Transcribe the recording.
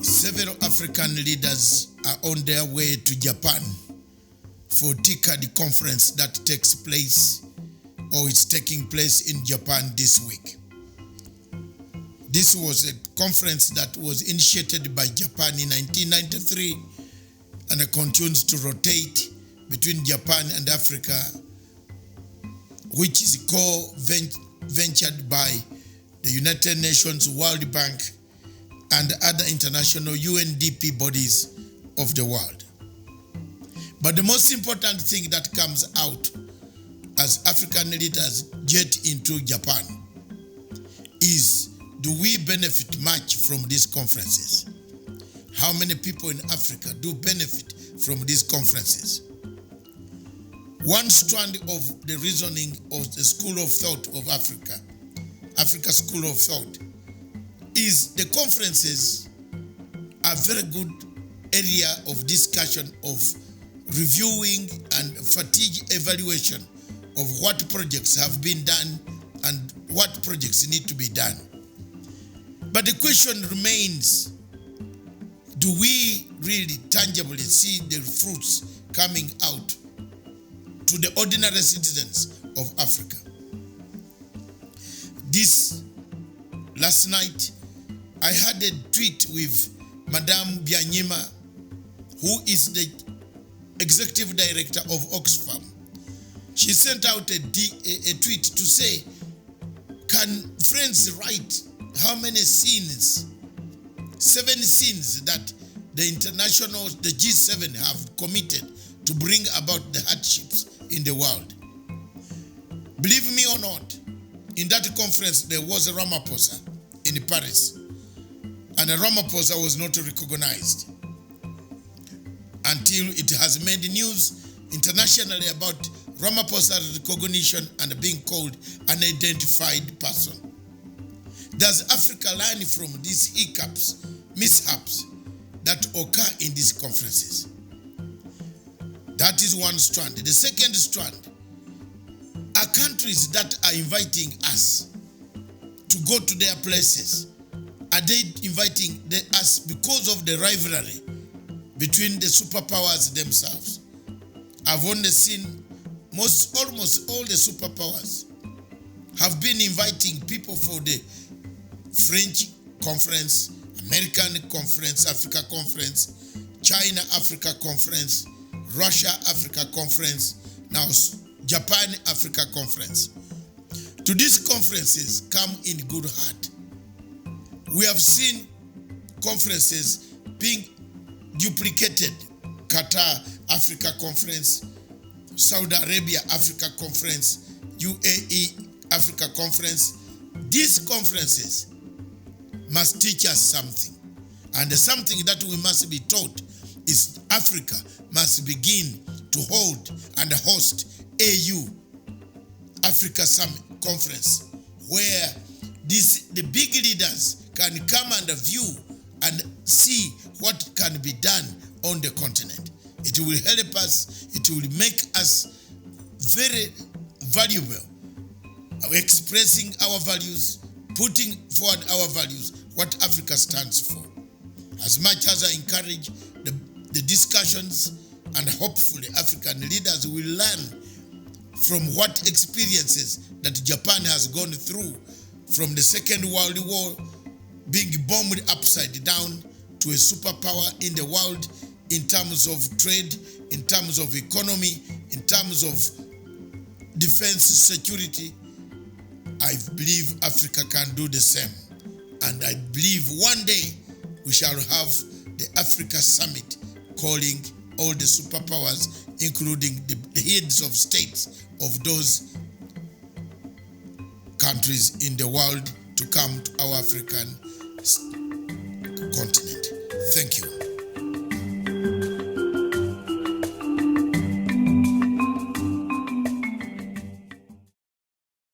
Several African leaders are on their way to Japan for TICAD conference that takes place or is taking place in Japan this week. This was a conference that was initiated by Japan in 1993 and continues to rotate between Japan and Africa, which is co-ventured by the United Nations, World Bank, and other international UNDP bodies of the world. But the most important thing that comes out as African leaders jet into Japan is, do we benefit much from these conferences? How many people in Africa do benefit from these conferences? One strand of the reasoning of the School of Thought of Africa, Africa School of Thought, is the conferences are very good area of discussion, of reviewing and fatigue evaluation of what projects have been done and what projects need to be done. But the question remains, do we really tangibly see the fruits coming out to the ordinary citizens of Africa? This last night, I had a tweet with Madame Byanyima, who is the executive director of Oxfam. She sent out a tweet to say, can friends write how many sins, 7 sins that the G7 have committed to bring about the hardships in the world? Believe me or not, in that conference there was a Ramaphosa in Paris, and a Ramaphosa was not recognized until it has made news internationally about Ramaphosa's recognition and being called an identified person. Does Africa learn from these hiccups, mishaps that occur in these conferences? That is one strand. The second strand are countries that are inviting us to go to their places. Are they inviting us because of the rivalry between the superpowers themselves? I've only seen almost all the superpowers have been inviting people for the French conference, American conference, Africa conference, China Africa conference, Russia Africa conference, now Japan Africa conference. To these conferences come in good heart. We have seen conferences being duplicated. Qatar Africa conference, Saudi Arabia Africa conference, UAE Africa conference. These conferences must teach us something. And the something that we must be taught is Africa must begin to hold and host AU, Africa Summit Conference, where the big leaders can come and view and see what can be done on the continent. It will help us, it will make us very valuable, expressing our values, putting forward our values, what Africa stands for. As much as I encourage the discussions, and hopefully African leaders will learn from what experiences that Japan has gone through, from the Second World War, being bombed upside down to a superpower in the world in terms of trade, in terms of economy, in terms of defense security. I believe Africa can do the same. And I believe one day we shall have the Africa Summit calling all the superpowers, including the heads of states of those countries in the world, to come to our African continent. Thank you.